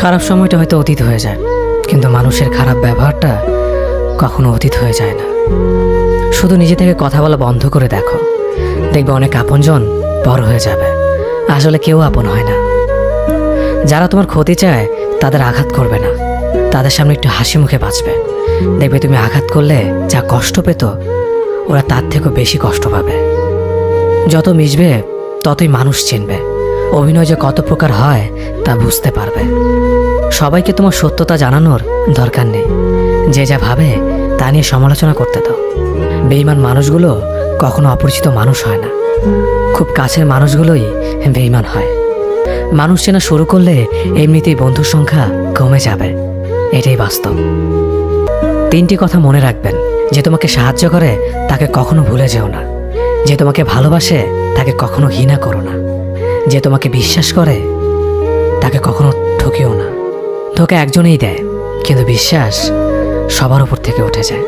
খারাপ সময়টা হয়তো অতীত হয়ে যায়, কিন্তু মানুষের খারাপ ব্যবহারটা কখনো অতীত হয়ে যায় না। শুধু নিজে থেকে কথা বলা বন্ধ করে দেখো, দেখবে অনেক আপনজন বড় হয়ে যাবে। আসলে কেউ আপন হয় না। যারা তোমার ক্ষতি চায় তাদের আঘাত করবে না, তাদের সামনে একটু হাসি মুখে বাঁচবে। দেখবে তুমি আঘাত করলে যা কষ্ট পেত, ওরা তার থেকেও বেশি কষ্ট পাবে। যত মিশবে ততই মানুষ চিনবে, অভিনয় যে কত প্রকার হয় তা বুঝতে পারবে। সবাইকে তোমার সত্যতা জানানোর দরকার নেই, যে যা ভাবে তা নিয়ে সমালোচনা করতে দাও। বেঈমান মানুষগুলো কখনো অপরিচিত মানুষ হয় না, খুব কাছের মানুষগুলোই বেঈমান হয়। মানুষ চেনা শুরু করলে এমনিতেই বন্ধুর সংখ্যা কমে যাবে, এটাই বাস্তব। 3টি কথা মনে রাখবেন: যে তোমাকে সাহায্য করে তাকে কখনো ভুলে যেও না, যে তোমাকে ভালোবাসে তাকে কখনো ঘৃণা করো না, যে তোমাকে বিশ্বাস করে তাকে কখনো ঠকিও না। ধোঁকা একজনেই দেয়, কিন্তু বিশ্বাস সবার উপর থেকে উঠে যায়।